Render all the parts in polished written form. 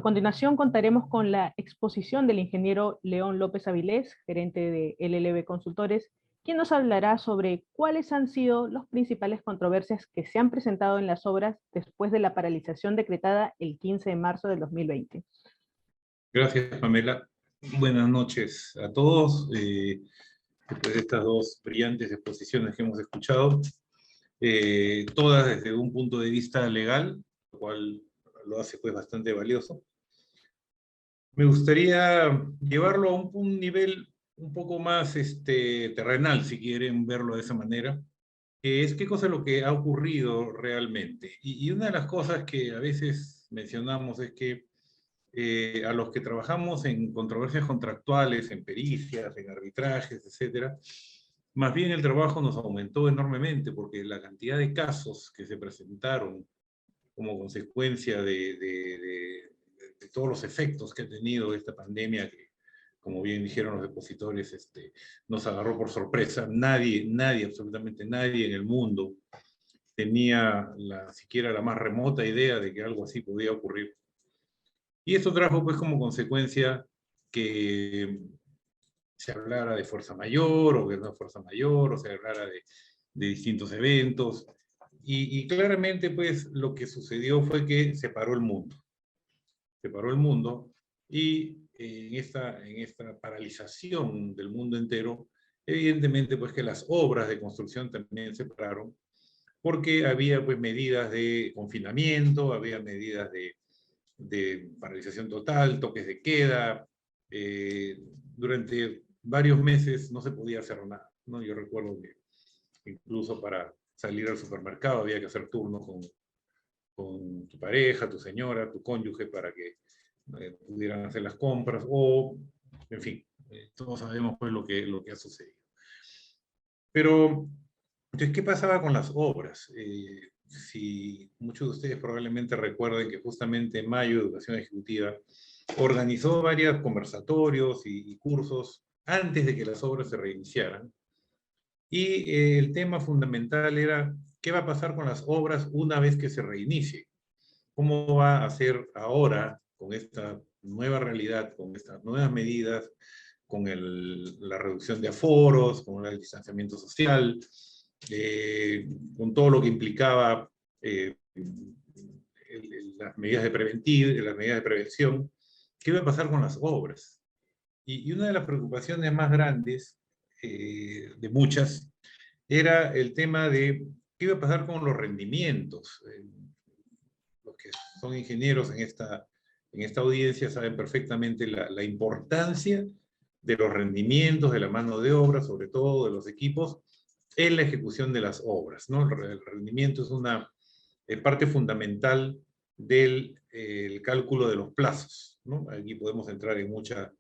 continuación contaremos con la exposición del ingeniero León López Avilés, gerente de LLB Consultores, quien nos hablará sobre cuáles han sido las principales controversias que se han presentado en las obras después de la paralización decretada el 15 de marzo del 2020. Gracias, Pamela. Buenas noches a todos. Después de estas dos brillantes exposiciones que hemos escuchado, todas desde un punto de vista legal, lo cual lo hace pues bastante valioso. Me gustaría llevarlo a un nivel un poco más terrenal, si quieren verlo de esa manera, que es qué cosa es lo que ha ocurrido realmente. Y una de las cosas que a veces mencionamos es que a los que trabajamos en controversias contractuales, en pericias, en arbitrajes, etcétera, más bien el trabajo nos aumentó enormemente porque la cantidad de casos que se presentaron como consecuencia de todos los efectos que ha tenido esta pandemia, que, como bien dijeron los depositores, nos agarró por sorpresa. Nadie, absolutamente nadie en el mundo tenía siquiera la más remota idea de que algo así podía ocurrir. Y esto trajo pues como consecuencia que se hablara de fuerza mayor o de no fuerza mayor, o se hablara de distintos eventos. Y claramente pues lo que sucedió fue que se paró el mundo. Se paró el mundo y en esta paralización del mundo entero, evidentemente pues que las obras de construcción también se pararon, porque había pues medidas de confinamiento, había medidas de paralización total, toques de queda. Durante varios meses no se podía hacer nada, ¿no? Yo recuerdo que incluso para salir al supermercado había que hacer turno con tu pareja, tu señora, tu cónyuge, para que pudieran hacer las compras, o, en fin, todos sabemos pues lo que ha sucedido. Pero, entonces, ¿qué pasaba con las obras? Si muchos de ustedes probablemente recuerden que justamente en mayo Educación Ejecutiva organizó varios conversatorios y cursos antes de que las obras se reiniciaran. Y el tema fundamental era, ¿qué va a pasar con las obras una vez que se reinicie? ¿Cómo va a ser ahora con esta nueva realidad, con estas nuevas medidas, con la reducción de aforos, con el distanciamiento social, con todo lo que implicaba las medidas de prevención? ¿Qué va a pasar con las obras? Y una de las preocupaciones más grandes, de muchas, era el tema de qué iba a pasar con los rendimientos. Los que son ingenieros en esta audiencia saben perfectamente la importancia de los rendimientos, de la mano de obra, sobre todo de los equipos, en la ejecución de las obras, ¿no? El rendimiento es una parte fundamental del el cálculo de los plazos, ¿no? Aquí podemos entrar en mucha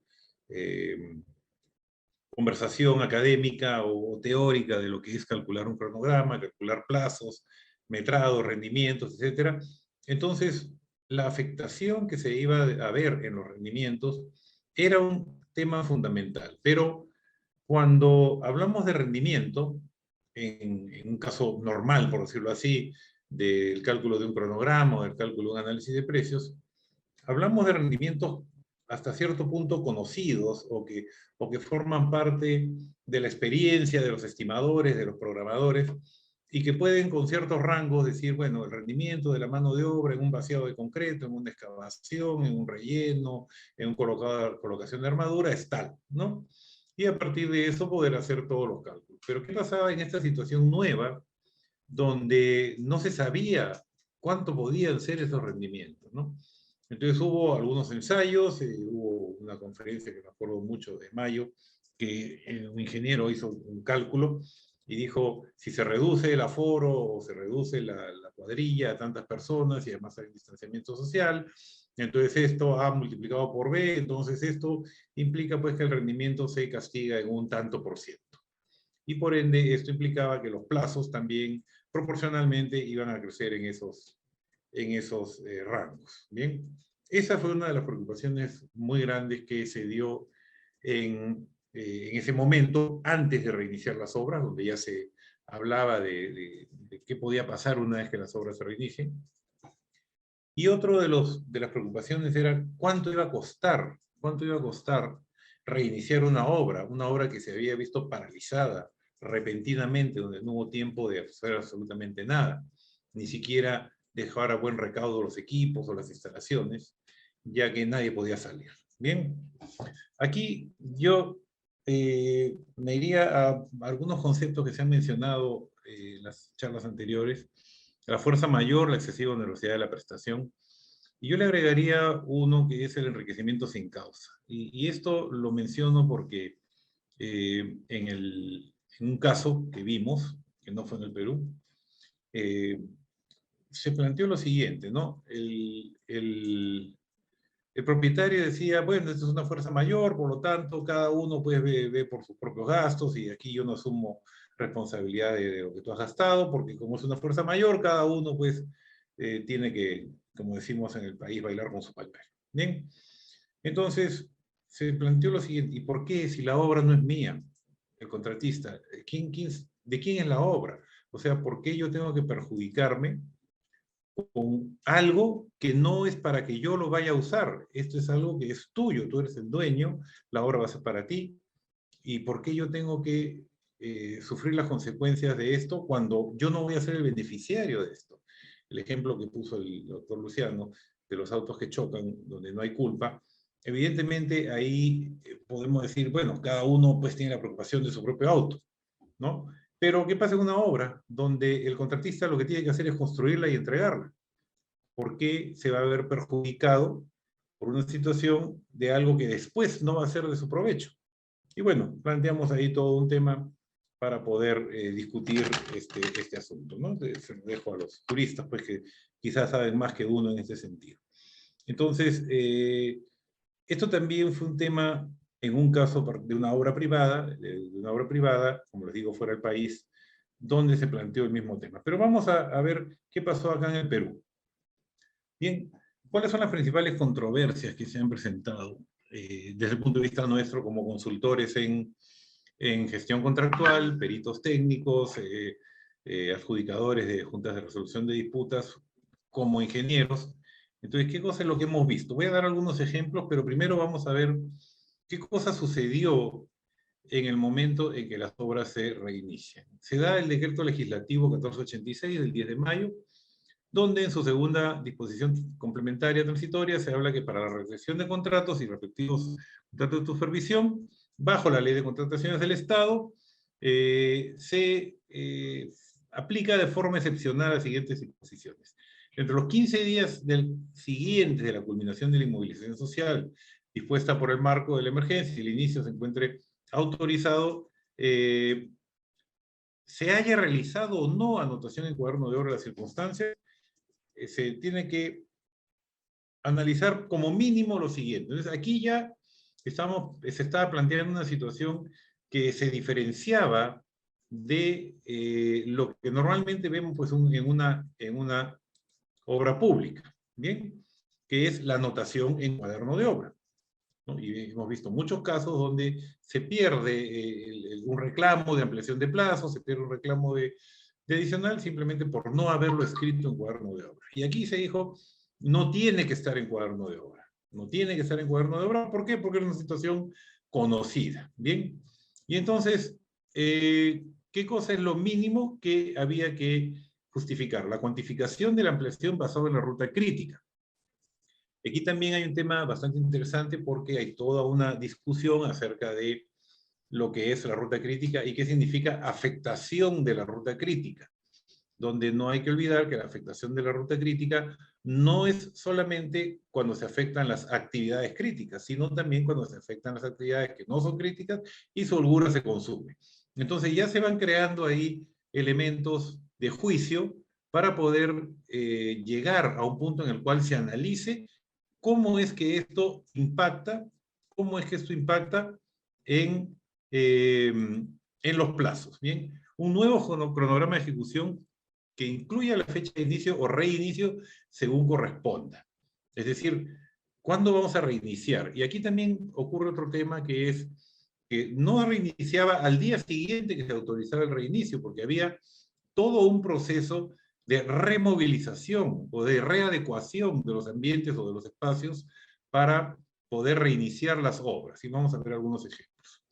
conversación académica o teórica de lo que es calcular un cronograma, calcular plazos, metrados, rendimientos, etc. Entonces, la afectación que se iba a ver en los rendimientos era un tema fundamental. Pero cuando hablamos de rendimiento, en un caso normal, por decirlo así, del cálculo de un cronograma o del cálculo de un análisis de precios, hablamos de rendimientos hasta cierto punto conocidos o que forman parte de la experiencia de los estimadores, de los programadores, y que pueden con ciertos rangos decir, bueno, el rendimiento de la mano de obra en un vaciado de concreto, en una excavación, en un relleno, en una colocación de armadura es tal, ¿no? Y a partir de eso poder hacer todos los cálculos. Pero ¿qué pasaba en esta situación nueva donde no se sabía cuánto podían ser esos rendimientos, ¿no? Entonces hubo algunos ensayos, hubo una conferencia que me acuerdo mucho de mayo, que un ingeniero hizo un cálculo y dijo, si se reduce el aforo o se reduce la cuadrilla a tantas personas y además hay distanciamiento social, entonces esto ha multiplicado por B, entonces esto implica pues que el rendimiento se castiga en un tanto por ciento. Y por ende esto implicaba que los plazos también proporcionalmente iban a crecer en esos rangos. Bien, esa fue una de las preocupaciones muy grandes que se dio en ese momento, antes de reiniciar las obras, donde ya se hablaba de qué podía pasar una vez que las obras se reinicien. Y otro de las preocupaciones era cuánto iba a costar reiniciar una obra que se había visto paralizada repentinamente, donde no hubo tiempo de hacer absolutamente nada, ni siquiera dejar a buen recaudo los equipos o las instalaciones, ya que nadie podía salir. Bien, aquí yo me iría a algunos conceptos que se han mencionado en las charlas anteriores: la fuerza mayor, la excesiva onerosidad de la prestación, y yo le agregaría uno que es el enriquecimiento sin causa. Y esto lo menciono porque en un caso que vimos, que no fue en el Perú, eh, se planteó lo siguiente, ¿no? El propietario decía, bueno, esto es una fuerza mayor, por lo tanto, cada uno pues ve por sus propios gastos y aquí yo no asumo responsabilidad de lo que tú has gastado, porque como es una fuerza mayor, cada uno pues tiene que, como decimos en el país, bailar con su pañuelo. Bien, entonces se planteó lo siguiente: ¿y por qué si la obra no es mía, el contratista? ¿De quién es la obra? O sea, ¿por qué yo tengo que perjudicarme con algo que no es para que yo lo vaya a usar? Esto es algo que es tuyo, tú eres el dueño, la obra va a ser para ti. ¿Y por qué yo tengo que sufrir las consecuencias de esto cuando yo no voy a ser el beneficiario de esto? El ejemplo que puso el doctor Luciano de los autos que chocan, donde no hay culpa, evidentemente ahí podemos decir, bueno, cada uno pues tiene la preocupación de su propio auto, ¿no? Pero ¿qué pasa en una obra donde el contratista lo que tiene que hacer es construirla y entregarla? ¿Por qué se va a ver perjudicado por una situación de algo que después no va a ser de su provecho? Y bueno, planteamos ahí todo un tema para poder discutir este asunto, ¿no? Se lo dejo a los juristas, pues, que quizás saben más que uno en este sentido. Entonces, esto también fue un tema en un caso de una obra privada, como les digo, fuera del país, donde se planteó el mismo tema. Pero vamos a ver qué pasó acá en el Perú. Bien, ¿cuáles son las principales controversias que se han presentado desde el punto de vista nuestro como consultores en gestión contractual, peritos técnicos, adjudicadores de juntas de resolución de disputas, como ingenieros? Entonces, ¿qué cosa es lo que hemos visto? Voy a dar algunos ejemplos, pero primero vamos a ver qué cosa sucedió en el momento en que las obras se reinician. Se da el decreto legislativo 1486 del 10 de mayo, donde en su segunda disposición complementaria transitoria se habla que para la recepción de contratos y respectivos contratos de supervisión, bajo la Ley de Contrataciones del Estado, se aplica de forma excepcional las siguientes disposiciones. Entre los 15 días siguientes de la culminación de la inmovilización social dispuesta por el marco de la emergencia y el inicio se encuentre autorizado, se haya realizado o no anotación en cuaderno de obra de las circunstancias, se tiene que analizar como mínimo lo siguiente. Entonces, aquí ya se estaba planteando una situación que se diferenciaba de lo que normalmente vemos pues, en una obra pública, ¿bien? Que es la anotación en cuaderno de obra, ¿no? Y hemos visto muchos casos donde se pierde un reclamo de ampliación de plazo, se pierde un reclamo de adicional simplemente por no haberlo escrito en cuaderno de obra. Y aquí se dijo, no tiene que estar en cuaderno de obra. No tiene que estar en cuaderno de obra. ¿Por qué? Porque es una situación conocida. Bien. Y entonces, ¿qué cosa es lo mínimo que había que justificar? La cuantificación de la ampliación basada en la ruta crítica. Aquí también hay un tema bastante interesante porque hay toda una discusión acerca de lo que es la ruta crítica y qué significa afectación de la ruta crítica, donde no hay que olvidar que la afectación de la ruta crítica no es solamente cuando se afectan las actividades críticas, sino también cuando se afectan las actividades que no son críticas y su holgura se consume. Entonces ya se van creando ahí elementos de juicio para poder llegar a un punto en el cual se analice cómo es que esto impacta, en, eh, en los plazos. Bien, un nuevo cronograma de ejecución que incluya la fecha de inicio o reinicio según corresponda. Es decir, ¿cuándo vamos a reiniciar? Y aquí también ocurre otro tema, que es que no reiniciaba al día siguiente que se autorizaba el reinicio, porque había todo un proceso de removilización o de readecuación de los ambientes o de los espacios para poder reiniciar las obras. Y vamos a ver algunos ejemplos.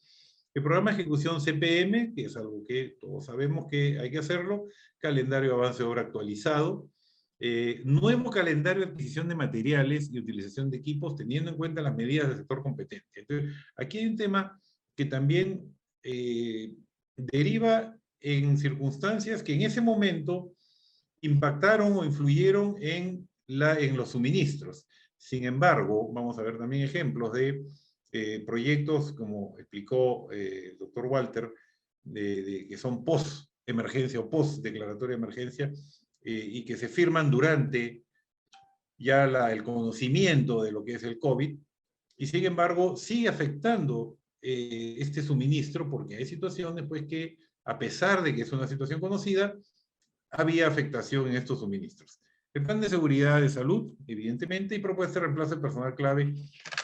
El programa de ejecución CPM, que es algo que todos sabemos que hay que hacerlo, calendario de avance de obra actualizado, nuevo calendario de adquisición de materiales y utilización de equipos teniendo en cuenta las medidas del sector competente. Entonces, aquí hay un tema que también deriva en circunstancias que en ese momento impactaron o influyeron en los suministros. Sin embargo, vamos a ver también ejemplos de proyectos, como explicó el doctor Walter, que son post-emergencia o post-declaratoria de emergencia, y que se firman durante ya el conocimiento de lo que es el COVID, y sin embargo sigue afectando este suministro, porque hay situaciones pues que, a pesar de que es una situación conocida, había afectación en estos suministros. El plan de seguridad de salud, evidentemente, y propuesta de reemplazo de personal clave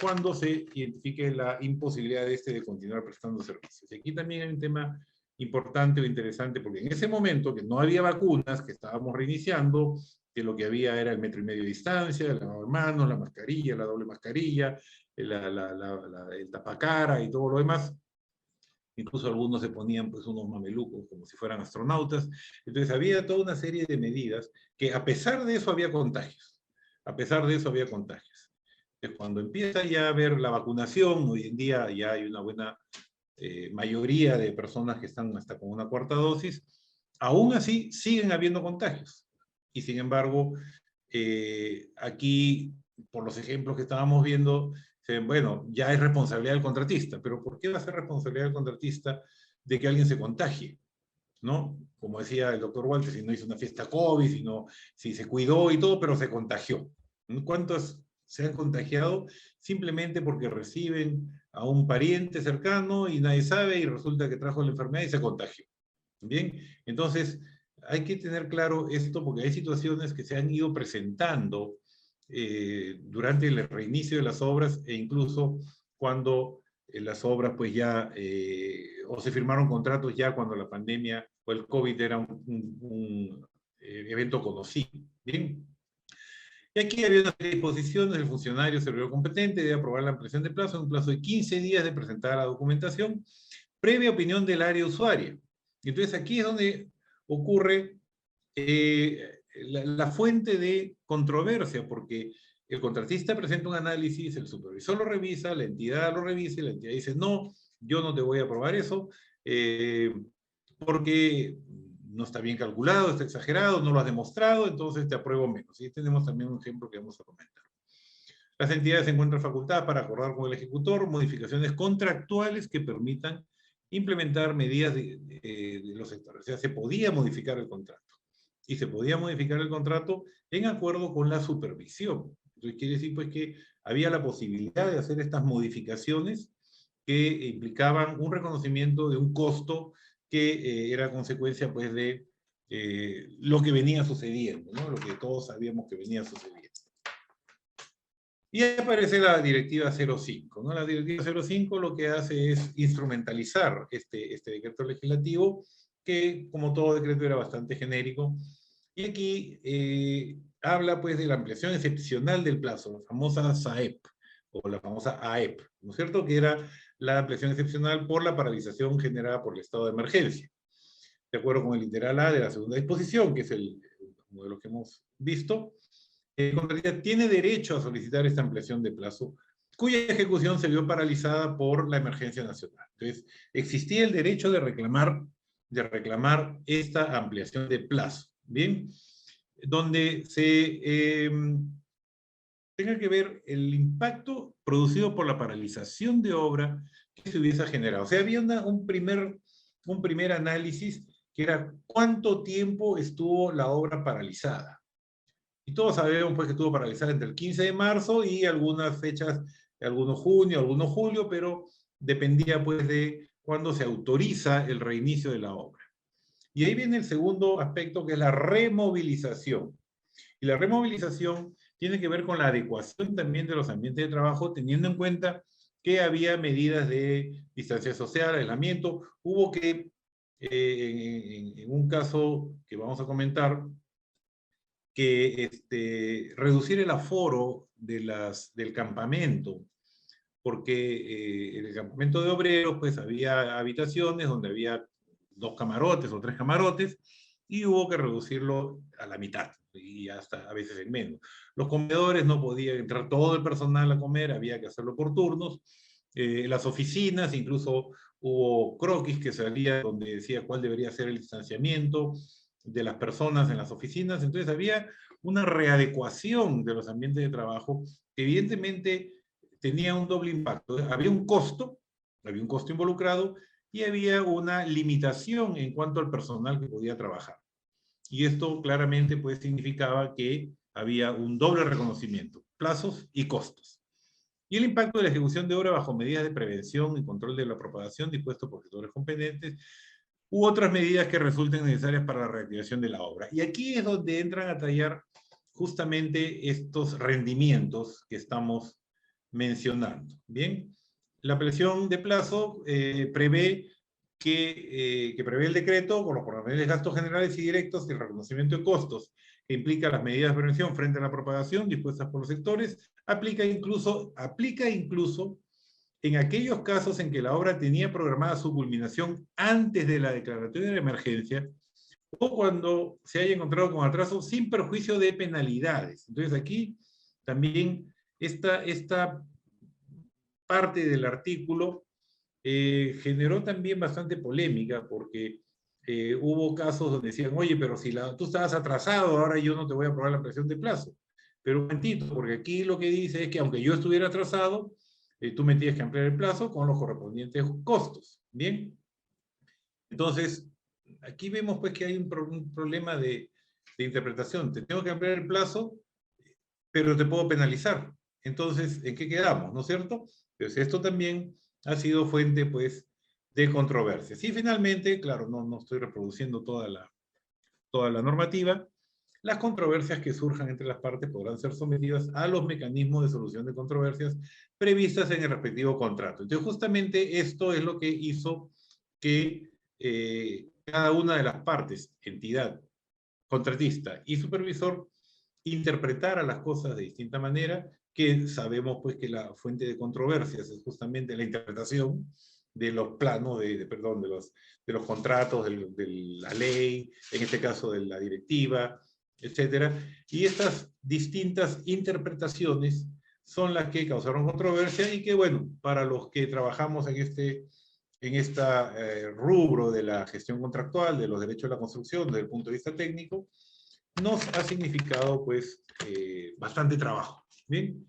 cuando se identifique la imposibilidad de continuar prestando servicios. Y aquí también hay un tema importante o interesante, porque en ese momento que no había vacunas, que estábamos reiniciando, que lo que había era el 1,5 metros de distancia, el lavado de manos, la mascarilla, la doble mascarilla, el tapacara y todo lo demás. Incluso algunos se ponían pues unos mamelucos como si fueran astronautas. Entonces había toda una serie de medidas que, a pesar de eso, había contagios. A pesar de eso había contagios. Entonces, cuando empieza ya a haber la vacunación, hoy en día ya hay una buena mayoría de personas que están hasta con una cuarta dosis, aún así siguen habiendo contagios. Y sin embargo, aquí, por los ejemplos que estábamos viendo, bueno, ya es responsabilidad del contratista, pero ¿por qué va a ser responsabilidad del contratista de que alguien se contagie? ¿No? Como decía el doctor Walter, si no hizo una fiesta COVID, si se cuidó y todo, pero se contagió. ¿Cuántos se han contagiado simplemente porque reciben a un pariente cercano y nadie sabe y resulta que trajo la enfermedad y se contagió? Bien, entonces hay que tener claro esto, porque hay situaciones que se han ido presentando durante el reinicio de las obras, e incluso cuando las obras pues ya, o se firmaron contratos ya cuando la pandemia o el COVID era un evento conocido. Bien. Y aquí había una serie de disposiciones. El funcionario servidor competente debe aprobar la ampliación de plazo en un plazo de 15 días de presentar la documentación, previa opinión del área usuaria. Entonces aquí es donde ocurre la fuente de controversia, porque el contratista presenta un análisis, el supervisor lo revisa, la entidad lo revisa y la entidad dice, no, yo no te voy a aprobar eso, porque no está bien calculado, está exagerado, no lo has demostrado, entonces te apruebo menos. Y tenemos también un ejemplo que vamos a comentar. Las entidades se encuentran facultadas para acordar con el ejecutor modificaciones contractuales que permitan implementar medidas de los sectores. O sea, se podía modificar el contrato. Y se podía modificar el contrato en acuerdo con la supervisión. Entonces quiere decir pues que había la posibilidad de hacer estas modificaciones que implicaban un reconocimiento de un costo que era consecuencia pues de lo que venía sucediendo, ¿no? Lo que todos sabíamos que venía sucediendo. Y aparece la directiva 05, ¿no? La directiva 05 lo que hace es instrumentalizar este decreto legislativo, que como todo decreto era bastante genérico, y aquí habla pues de la ampliación excepcional del plazo, la famosa SAEP, o la famosa AEP, ¿no es cierto? Que era la ampliación excepcional por la paralización generada por el estado de emergencia. De acuerdo con el literal A de la segunda disposición, que es uno de los que hemos visto, el contratista tiene derecho a solicitar esta ampliación de plazo, cuya ejecución se vio paralizada por la emergencia nacional. Entonces, existía el derecho de reclamar esta ampliación de plazo, ¿bien? Donde se tenga que ver el impacto producido por la paralización de obra que se hubiese generado. O sea, había un primer análisis que era cuánto tiempo estuvo la obra paralizada. Y todos sabemos pues, que estuvo paralizada entre el 15 de marzo y algunas fechas, algunos junio, algunos julio, pero dependía pues de cuándo se autoriza el reinicio de la obra. Y ahí viene el segundo aspecto, que es la removilización. Y la removilización tiene que ver con la adecuación también de los ambientes de trabajo, teniendo en cuenta que había medidas de distancia social, aislamiento. Hubo que, en un caso que vamos a comentar, que reducir el aforo del campamento, porque en el campamento de obreros pues había habitaciones donde había 2 camarotes o 3 camarotes, y hubo que reducirlo a la mitad, y hasta a veces en menos. Los comedores no podía entrar todo el personal a comer, había que hacerlo por turnos. Las oficinas, incluso hubo croquis que salía donde decía cuál debería ser el distanciamiento de las personas en las oficinas. Entonces había una readecuación de los ambientes de trabajo que evidentemente tenía un doble impacto. Había un costo involucrado, y había una limitación en cuanto al personal que podía trabajar. Y esto claramente pues significaba que había un doble reconocimiento, plazos y costos. Y el impacto de la ejecución de obra bajo medidas de prevención y control de la propagación dispuesto por gestores competentes, u otras medidas que resulten necesarias para la reactivación de la obra. Y aquí es donde entran a tallar justamente estos rendimientos que estamos mencionando. Bien, la ampliación de plazo prevé que prevé el decreto con los pormenores de gastos generales y directos y el reconocimiento de costos que implica las medidas de prevención frente a la propagación dispuestas por los sectores, aplica incluso en aquellos casos en que la obra tenía programada su culminación antes de la declaratoria de emergencia, o cuando se haya encontrado con atraso sin perjuicio de penalidades. Entonces aquí también esta parte del artículo generó también bastante polémica, porque hubo casos donde decían, oye, pero si tú estabas atrasado, ahora yo no te voy a aprobar la ampliación de plazo. Pero un momentito, porque aquí lo que dice es que aunque yo estuviera atrasado, tú me tienes que ampliar el plazo con los correspondientes costos. Bien. Entonces, aquí vemos pues que hay un problema de interpretación. Te tengo que ampliar el plazo, pero te puedo penalizar. Entonces, ¿en qué quedamos? ¿No es cierto? Pues esto también ha sido fuente pues de controversias. Y finalmente, claro, no estoy reproduciendo toda la normativa. Las controversias que surjan entre las partes podrán ser sometidas a los mecanismos de solución de controversias previstas en el respectivo contrato. Entonces, justamente esto es lo que hizo que cada una de las partes, entidad, contratista y supervisor, interpretara las cosas de distinta manera, que sabemos pues que la fuente de controversias es justamente la interpretación de los planos, perdón, de los contratos, de la ley, en este caso de la directiva, etcétera. Y estas distintas interpretaciones son las que causaron controversia, y que, bueno, para los que trabajamos en este rubro de la gestión contractual, de los derechos de la construcción, desde el punto de vista técnico, nos ha significado pues bastante trabajo. ¿Bien?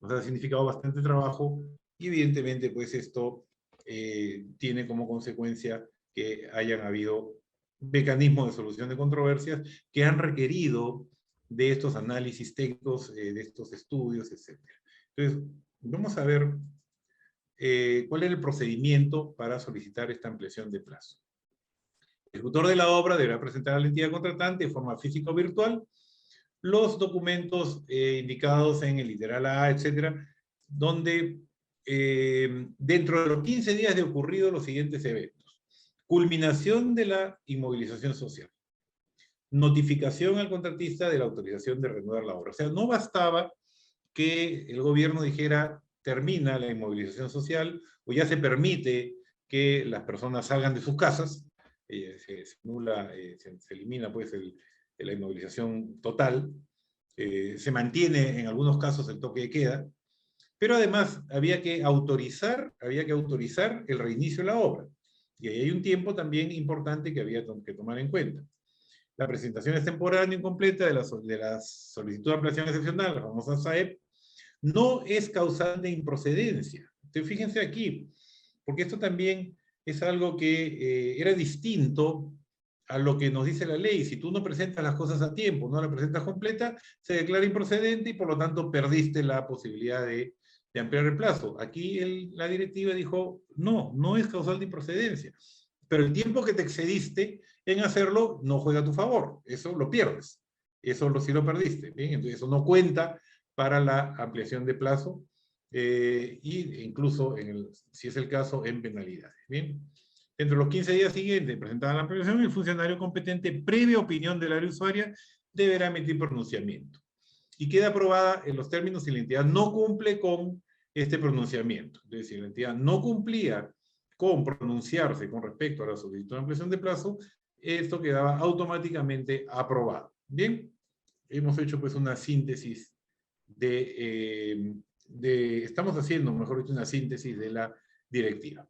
Nos ha significado bastante trabajo, y evidentemente pues esto tiene como consecuencia que hayan habido mecanismos de solución de controversias que han requerido de estos análisis técnicos, de estos estudios, etc. Entonces, vamos a ver cuál es el procedimiento para solicitar esta ampliación de plazo. El ejecutor de la obra deberá presentar a la entidad contratante de forma física o virtual los documentos indicados en el literal A, etcétera, donde dentro de los 15 días de ocurrido los siguientes eventos: culminación de la inmovilización social, notificación al contratista de la autorización de reanudar la obra. O sea, no bastaba que el gobierno dijera termina la inmovilización social, o ya se permite que las personas salgan de sus casas, se anula, se elimina pues la inmovilización total, se mantiene en algunos casos el toque de queda, pero además había que autorizar el reinicio de la obra. Y ahí hay un tiempo también importante que había que tomar en cuenta. La presentación extemporánea incompleta de la solicitud de ampliación excepcional, la famosa SAEP, no es causal de improcedencia. Entonces, fíjense aquí, porque esto también es algo que era distinto a lo que nos dice la ley. Si tú no presentas las cosas a tiempo, no la presentas completa, se declara improcedente y por lo tanto perdiste la posibilidad de ampliar el plazo. Aquí la directiva dijo, no es causal de improcedencia, pero el tiempo que te excediste en hacerlo no juega a tu favor, eso lo pierdes, eso sí lo perdiste, ¿bien? Entonces eso no cuenta para la ampliación de plazo, y incluso, si es el caso, en penalidades. Bien, Entre los 15 días siguientes presentaban la apelación, el funcionario competente, previa opinión del área usuaria, deberá emitir pronunciamiento. Y queda aprobada en los términos si la entidad no cumple con este pronunciamiento. Es decir, la entidad no cumplía con pronunciarse con respecto a la solicitud de ampliación de plazo, esto quedaba automáticamente aprobado. Bien, hemos hecho pues una síntesis estamos haciendo, mejor dicho, una síntesis de la directiva.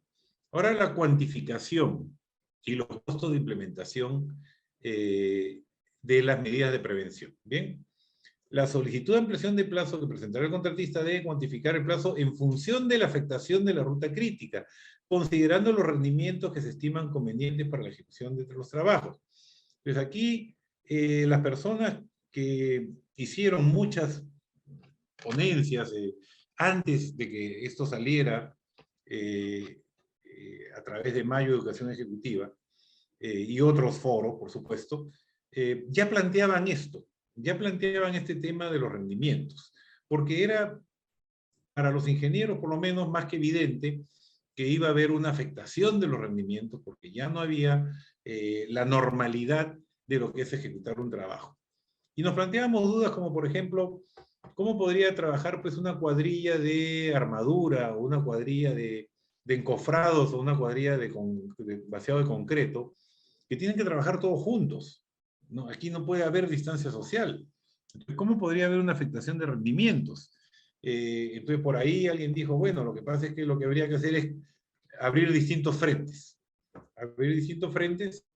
Ahora la cuantificación y los costos de implementación de las medidas de prevención. Bien, la solicitud de ampliación de plazo que presentará el contratista debe cuantificar el plazo en función de la afectación de la ruta crítica, considerando los rendimientos que se estiman convenientes para la ejecución de los trabajos. Entonces aquí las personas que hicieron muchas ponencias antes de que esto saliera a través de Mayo Educación Ejecutiva y otros foros, por supuesto, ya planteaban esto, ya planteaban este tema de los rendimientos, porque era para los ingenieros por lo menos más que evidente que iba a haber una afectación de los rendimientos porque ya no había la normalidad de lo que es ejecutar un trabajo. Y nos planteábamos dudas como, por ejemplo, ¿cómo podría trabajar pues, una cuadrilla de armadura o una cuadrilla de encofrados o una cuadrilla de vaciado de concreto que tienen que trabajar todos juntos? ¿No? Aquí no puede haber distancia social. Entonces, ¿cómo podría haber una afectación de rendimientos? Entonces, por ahí alguien dijo, bueno, lo que pasa es que lo que habría que hacer es abrir distintos frentes. Abrir distintos frentes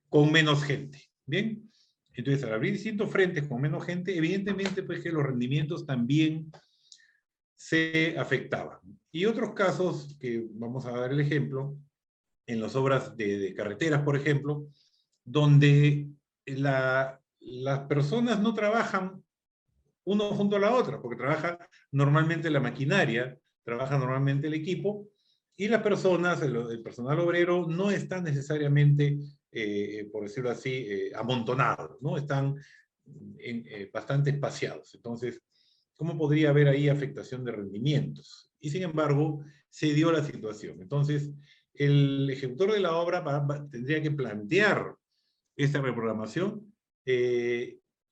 con menos gente. ¿Bien? Entonces, al abrir distintos frentes con menos gente, evidentemente pues que los rendimientos también se afectaban. Y otros casos, que vamos a dar el ejemplo, en las obras de carreteras, por ejemplo, donde las personas no trabajan uno junto a la otra, porque trabaja normalmente la maquinaria, trabaja normalmente el equipo, y las personas, el personal obrero, no están necesariamente, por decirlo así, amontonados, ¿no? Están bastante espaciados. Entonces, ¿cómo podría haber ahí afectación de rendimientos? Y sin embargo, se dio la situación. Entonces, el ejecutor de la obra tendría que plantear esta reprogramación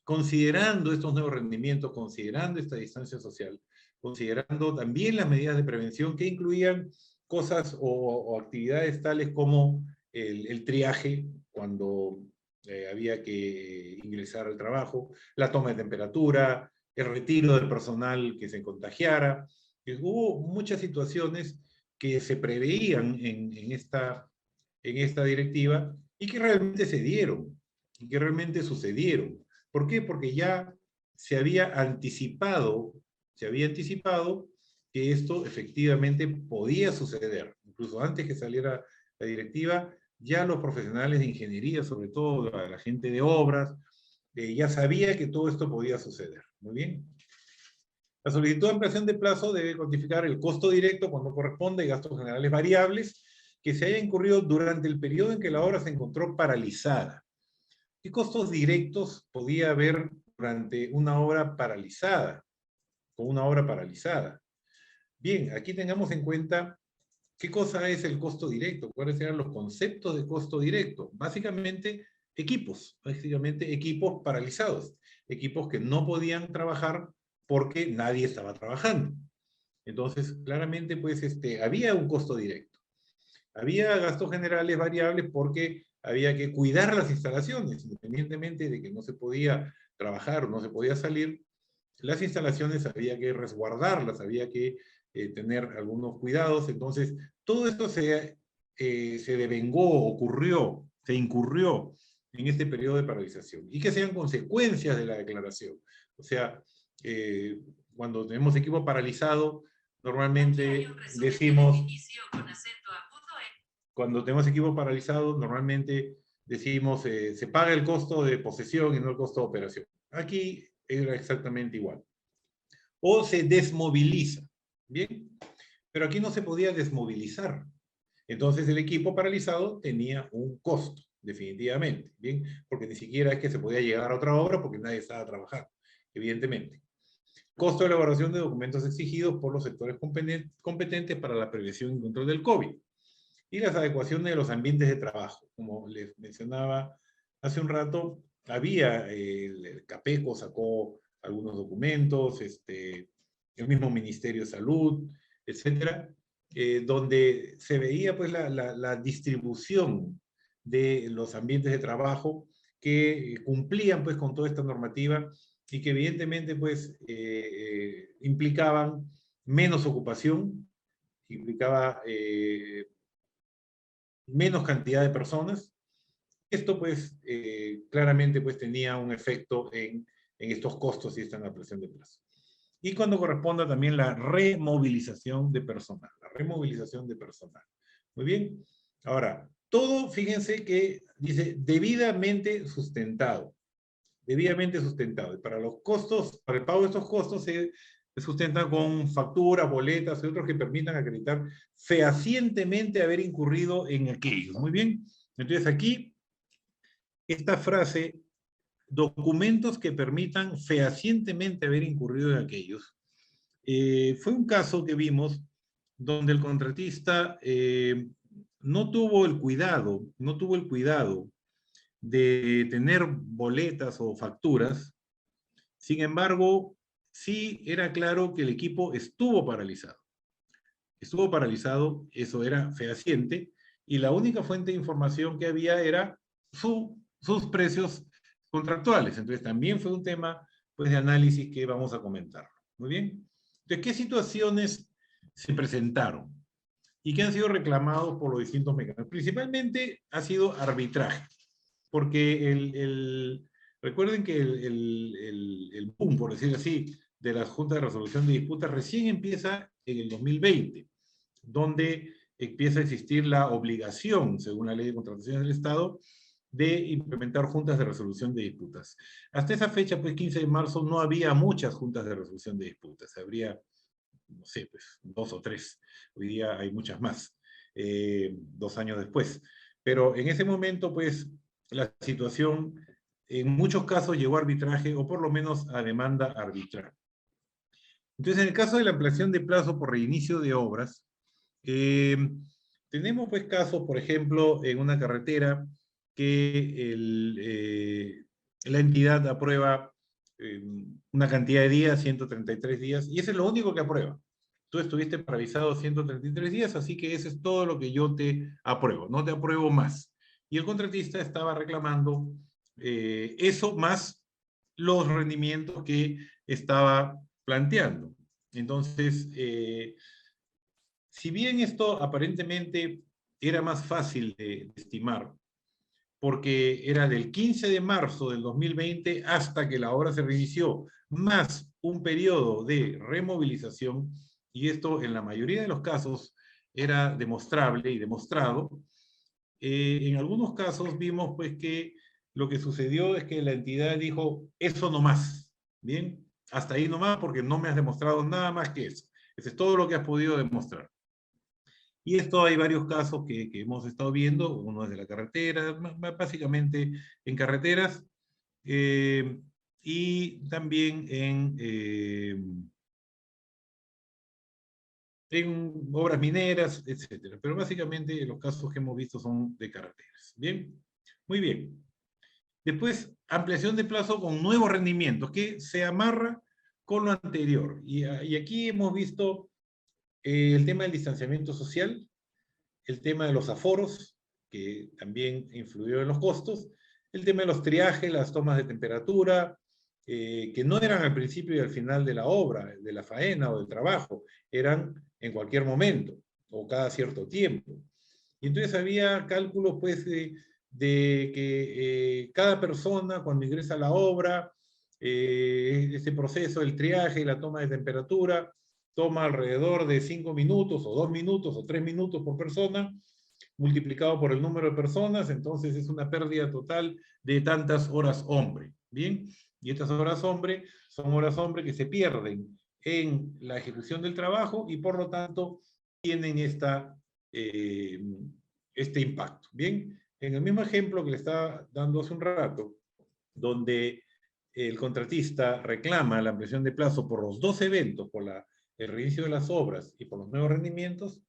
considerando estos nuevos rendimientos, considerando esta distancia social, considerando también las medidas de prevención que incluían cosas o actividades tales como el triaje cuando había que ingresar al trabajo, la toma de temperatura, el retiro del personal que se contagiara. Hubo muchas situaciones que se preveían en esta directiva y que realmente se dieron, y que realmente sucedieron. ¿Por qué? Porque ya se había anticipado que esto efectivamente podía suceder. Incluso antes que saliera la directiva, ya los profesionales de ingeniería, sobre todo la gente de obras, ya sabía que todo esto podía suceder. Muy bien. La solicitud de ampliación de plazo debe cuantificar el costo directo cuando corresponde y gastos generales variables que se haya incurrido durante el periodo en que la obra se encontró paralizada. ¿Qué costos directos podía haber durante una obra paralizada? Con una obra paralizada. Bien, aquí tengamos en cuenta qué cosa es el costo directo, cuáles eran los conceptos de costo directo. Básicamente equipos paralizados, equipos que no podían trabajar porque nadie estaba trabajando. Entonces, claramente, pues, había un costo directo. Había gastos generales variables porque había que cuidar las instalaciones, independientemente de que no se podía trabajar o no se podía salir, las instalaciones había que resguardarlas, había que tener algunos cuidados. Entonces, todo esto se devengó, se incurrió en este periodo de paralización. Y que sean consecuencias de la declaración. O sea, cuando tenemos equipo paralizado, normalmente decimos... Cuando tenemos equipo paralizado, normalmente decimos se paga el costo de posesión y no el costo de operación. Aquí era exactamente igual. O se desmoviliza, ¿bien? Pero aquí no se podía desmovilizar. Entonces el equipo paralizado tenía un costo, definitivamente, ¿bien? Porque ni siquiera es que se podía llegar a otra obra porque nadie estaba trabajando, evidentemente. Costo de elaboración de documentos exigidos por los sectores competentes para la prevención y control del COVID. y las adecuaciones de los ambientes de trabajo. Como les mencionaba hace un rato, había, el CAPECO sacó algunos documentos, el mismo Ministerio de Salud, etcétera, donde se veía pues la distribución de los ambientes de trabajo que cumplían pues con toda esta normativa y que evidentemente pues implicaban menos ocupación, implicaba menos cantidad de personas. Esto pues claramente pues tenía un efecto en estos costos y esta ampliación de plazo. Y cuando corresponda también la removilización de personal, la removilización de personal. Muy bien. Ahora, todo, fíjense que dice debidamente sustentado. Debidamente sustentado. Y para los costos, para el pago de estos costos se sustentan con facturas, boletas y otros que permitan acreditar fehacientemente haber incurrido en aquellos. Muy bien. Entonces aquí, esta frase, documentos que permitan fehacientemente haber incurrido en aquellos, fue un caso que vimos donde el contratista no tuvo el cuidado de tener boletas o facturas. Sin embargo, sí era claro que el equipo estuvo paralizado. Estuvo paralizado, eso era fehaciente, y la única fuente de información que había era sus precios contractuales. Entonces también fue un tema pues, de análisis que vamos a comentar. Muy bien. Entonces, ¿qué situaciones se presentaron y que han sido reclamados por los distintos mecanismos? Principalmente ha sido arbitraje, porque recuerden que el boom, por decirlo así, de la Junta de Resolución de Disputas recién empieza en el 2020, donde empieza a existir la obligación, según la Ley de Contrataciones del Estado, de implementar juntas de resolución de disputas. Hasta esa fecha, pues 15 de marzo, no había muchas juntas de resolución de disputas. Habría, no sé, pues 2 o 3. Hoy día hay muchas más, 2 años después. Pero en ese momento, pues, la situación en muchos casos llegó a arbitraje o por lo menos a demanda arbitral. Entonces, en el caso de la ampliación de plazo por reinicio de obras, tenemos pues casos, por ejemplo, en una carretera que la entidad aprueba una cantidad de días, 133 días, y ese es lo único que aprueba. Tú estuviste paralizado 133 días, así que ese es todo lo que yo te apruebo, no te apruebo más. Y el contratista estaba reclamando eso más los rendimientos que estaba planteando. Entonces, si bien esto aparentemente era más fácil de estimar, porque era del 15 de marzo del 2020 hasta que la obra se reinició, más un periodo de removilización, y esto en la mayoría de los casos era demostrable y demostrado, en algunos casos vimos pues que lo que sucedió es que la entidad dijo, eso no más, ¿bien? Hasta ahí nomás porque no me has demostrado nada más que eso. Eso es todo lo que has podido demostrar. Y esto hay varios casos que hemos estado viendo, uno es de la carretera, básicamente en carreteras, y también en obras mineras, etcétera. Pero básicamente los casos que hemos visto son de carreteras. Bien, muy bien. Después, ampliación de plazo con nuevos rendimientos, que se amarra con lo anterior. Y aquí hemos visto el tema del distanciamiento social, el tema de los aforos, que también influyó en los costos, el tema de los triajes, las tomas de temperatura, que no eran al principio y al final de la obra, de la faena o del trabajo, eran en cualquier momento o cada cierto tiempo. Y entonces había cálculos pues de que cada persona cuando ingresa a la obra, ese proceso, el triaje y la toma de temperatura, toma alrededor de 5 minutos o 2 minutos o 3 minutos por persona, multiplicado por el número de personas, entonces es una pérdida total de tantas horas hombre. Bien, y estas horas hombre son horas hombre que se pierden en la ejecución del trabajo y por lo tanto tienen este impacto. Bien, en el mismo ejemplo que le estaba dando hace un rato, donde el contratista reclama la ampliación de plazo por los dos eventos, por el reinicio de las obras y por los nuevos rendimientos,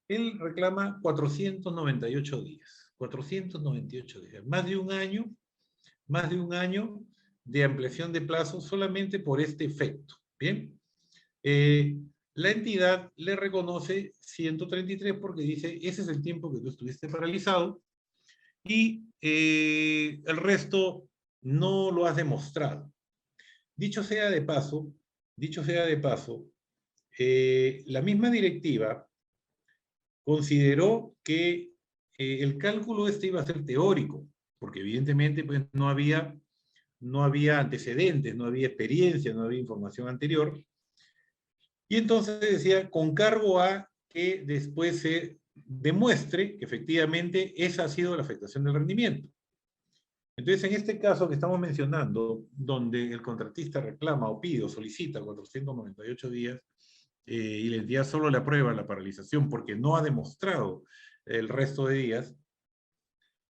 Él reclama 498 días. 498 días. Más de un año de ampliación de plazo solamente por este efecto. Bien. La entidad le reconoce 133 porque dice, ese es el tiempo que tú estuviste paralizado y el resto no lo has demostrado. Dicho sea de paso, la misma directiva consideró que el cálculo este iba a ser teórico, porque evidentemente pues, no había antecedentes, no había experiencia, no había información anterior. Y entonces decía, con cargo a que después se demuestre que efectivamente esa ha sido la afectación del rendimiento. Entonces, en este caso que estamos mencionando, donde el contratista reclama o pide o solicita 498 días, y la entidad solo le aprueba la paralización porque no ha demostrado el resto de días,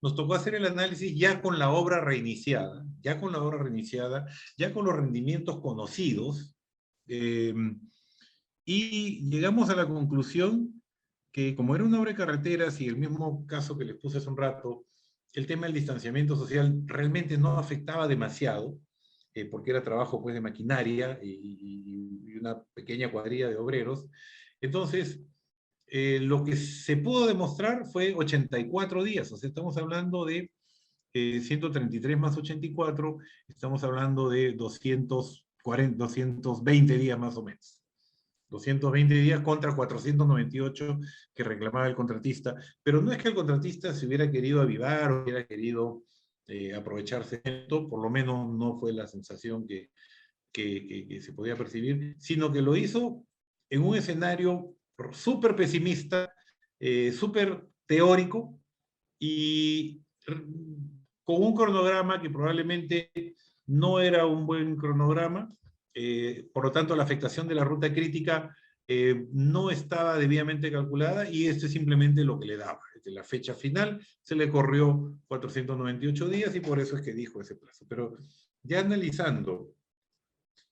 nos tocó hacer el análisis ya con la obra reiniciada, ya con los rendimientos conocidos, y llegamos a la conclusión que como era una obra de carreteras y el mismo caso que les puse hace un rato, el tema del distanciamiento social realmente no afectaba demasiado, porque era trabajo pues, de maquinaria y una pequeña cuadrilla de obreros. Entonces, lo que se pudo demostrar fue 84 días, o sea, estamos hablando de 133 más 84, estamos hablando de 220 días más o menos. 220 días contra 498 que reclamaba el contratista, pero no es que el contratista se hubiera querido avivar o hubiera querido aprovecharse de esto, por lo menos no fue la sensación que se podía percibir, sino que lo hizo en un escenario súper pesimista, súper teórico y con un cronograma que probablemente no era un buen cronograma. Por lo tanto, la afectación de la ruta crítica no estaba debidamente calculada y esto es simplemente lo que le daba. La fecha final se le corrió 498 días y por eso es que dijo ese plazo. Pero ya analizando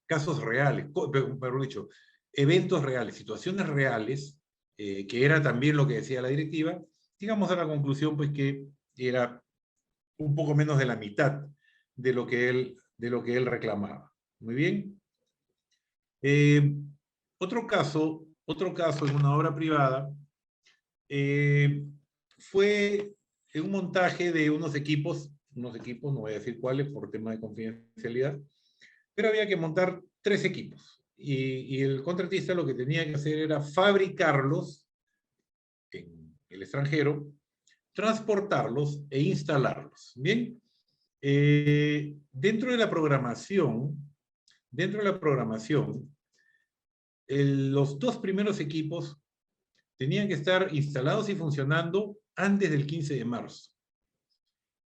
casos reales, mejor dicho, eventos reales, situaciones reales, que era también lo que decía la directiva, llegamos a la conclusión pues que era un poco menos de la mitad de lo que él reclamaba. Muy bien. Otro caso en una obra privada fue un montaje de unos equipos, no voy a decir cuáles por tema de confidencialidad, pero había que montar 3 equipos. Y el contratista lo que tenía que hacer era fabricarlos en el extranjero, transportarlos e instalarlos. Bien, dentro de la programación, los 2 primeros equipos tenían que estar instalados y funcionando antes del 15 de marzo.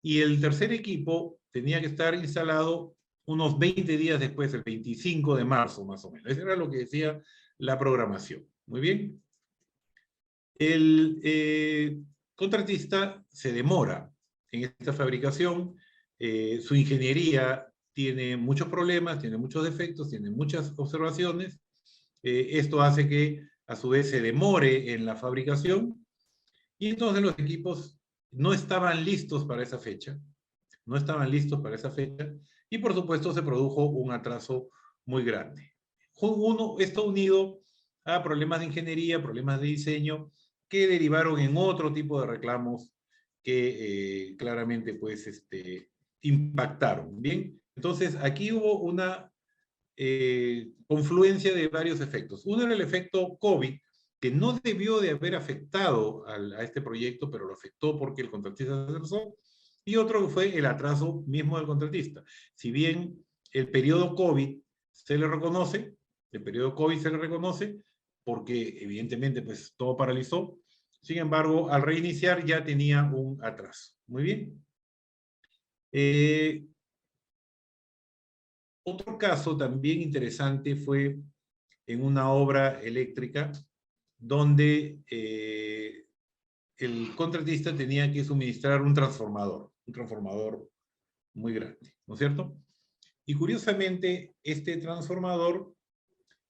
Y el tercer equipo tenía que estar instalado unos 20 días después, el 25 de marzo más o menos. Eso era lo que decía la programación. Muy bien. El contratista se demora en esta fabricación. Su ingeniería tiene muchos problemas, tiene muchos defectos, tiene muchas observaciones. Esto hace que a su vez se demore en la fabricación y entonces los equipos no estaban listos para esa fecha. Y por supuesto se produjo un atraso muy grande. Esto unido a problemas de ingeniería, problemas de diseño, que derivaron en otro tipo de reclamos que claramente pues, impactaron. Bien, entonces aquí hubo una confluencia de varios efectos. Uno era el efecto COVID, que no debió de haber afectado a este proyecto, pero lo afectó porque el contratista se atrasó. Y otro fue el atraso mismo del contratista. Si bien el periodo COVID se le reconoce, porque evidentemente pues todo paralizó, sin embargo, al reiniciar ya tenía un atraso. Muy bien. Otro caso también interesante fue en una obra eléctrica donde el contratista tenía que suministrar un transformador muy grande, ¿no es cierto? Y curiosamente, este transformador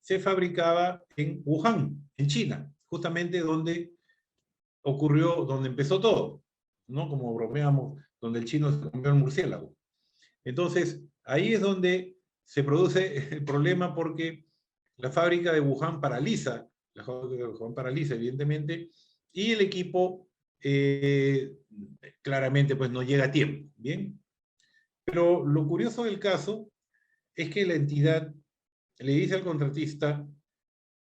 se fabricaba en Wuhan, en China, justamente donde ocurrió donde empezó todo, ¿no? Como bromeamos, donde el chino se comió el murciélago. Entonces, ahí es donde se produce el problema porque la fábrica de Wuhan paraliza, evidentemente, y el equipo claramente pues no llega a tiempo, ¿bien? Pero lo curioso del caso es que la entidad le dice al contratista,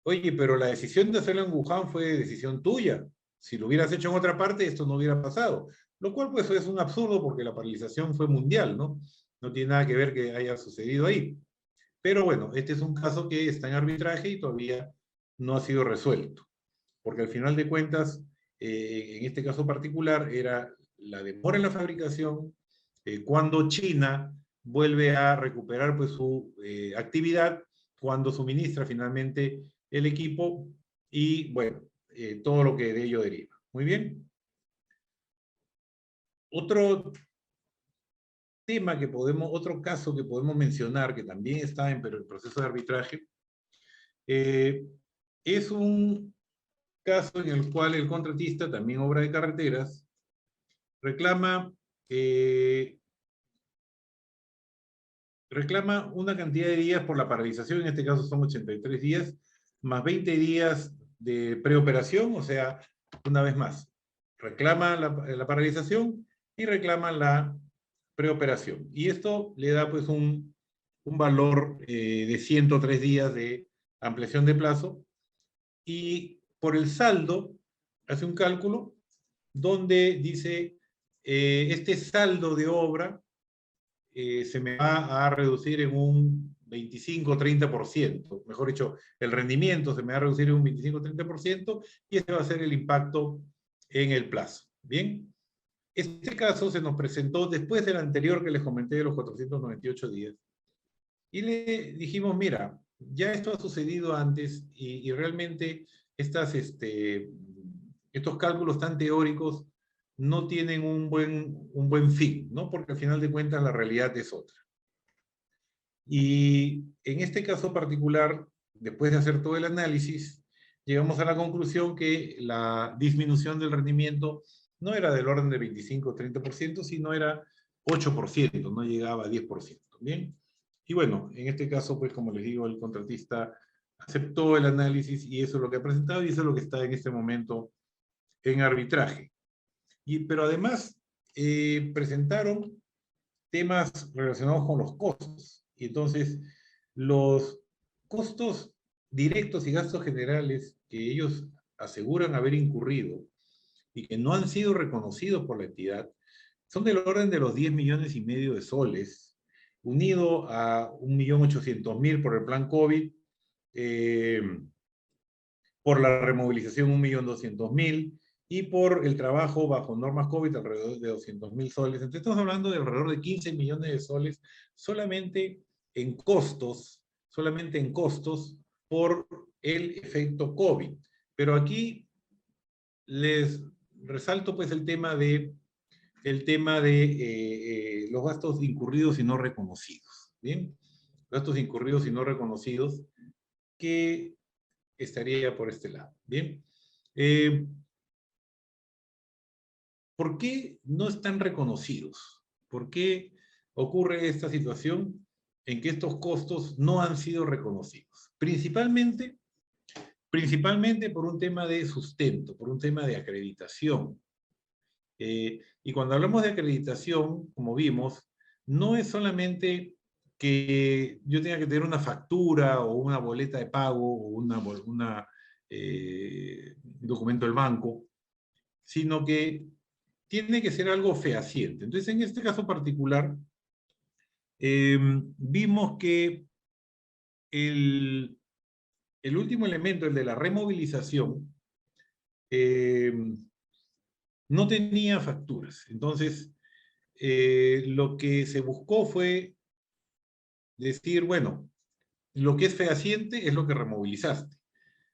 oye, pero la decisión de hacerlo en Wuhan fue decisión tuya. Si lo hubieras hecho en otra parte, esto no hubiera pasado. Lo cual pues es un absurdo porque la paralización fue mundial, ¿no? No tiene nada que ver que haya sucedido ahí. Pero bueno, este es un caso que está en arbitraje y todavía no ha sido resuelto. Porque al final de cuentas, en este caso particular, era la demora en la fabricación, cuando China vuelve a recuperar pues, su actividad, cuando suministra finalmente el equipo y, bueno, todo lo que de ello deriva. Muy bien. Otro tema que podemos, otro caso que podemos mencionar, que también está en el proceso de arbitraje, es un caso en el cual el contratista, también obra de carreteras, reclama una cantidad de días por la paralización, en este caso son 83 días, más 20 días de preoperación, o sea, una vez más, reclama la paralización y reclama la preoperación. Y esto le da pues un valor de 103 días de ampliación de plazo, y por el saldo hace un cálculo donde dice, este saldo de obra se me va a reducir en un 25-30%, mejor dicho, el rendimiento se me va a reducir en un 25-30%, y ese va a ser el impacto en el plazo. Bien, este caso se nos presentó después del anterior que les comenté de los 498 días, y le dijimos, mira, ya esto ha sucedido antes y realmente estos cálculos tan teóricos no tienen un buen fin, ¿no? Porque al final de cuentas la realidad es otra. Y en este caso particular, después de hacer todo el análisis, llegamos a la conclusión que la disminución del rendimiento no era del orden de 25-30%, sino era 8%, no llegaba a 10%. ¿Bien? Y bueno, en este caso, pues como les digo, el contratista aceptó el análisis y eso es lo que ha presentado y eso es lo que está en este momento en arbitraje. Pero además presentaron temas relacionados con los costos. Y entonces, los costos directos y gastos generales que ellos aseguran haber incurrido y que no han sido reconocidos por la entidad son del orden de los 10,5 millones de soles, unido a 1.800.000 por el plan COVID, por la removilización 1.200.000 y por el trabajo bajo normas COVID alrededor de 200.000 soles. Entonces estamos hablando de alrededor de 15 millones de soles solamente en costos por el efecto COVID. Pero aquí les resalto pues el tema de los gastos incurridos y no reconocidos. ¿Bien? Gastos incurridos y no reconocidos, que estaría por este lado. Bien. ¿Por qué no están reconocidos? ¿Por qué ocurre esta situación en que estos costos no han sido reconocidos? Principalmente por un tema de sustento, por un tema de acreditación. Y cuando hablamos de acreditación, como vimos, no es solamente que yo tenga que tener una factura o una boleta de pago o un documento del banco, sino que tiene que ser algo fehaciente. Entonces, en este caso particular, vimos que el último elemento, el de la removilización, no tenía facturas. Entonces, lo que se buscó fue decir, bueno, lo que es fehaciente es lo que removilizaste,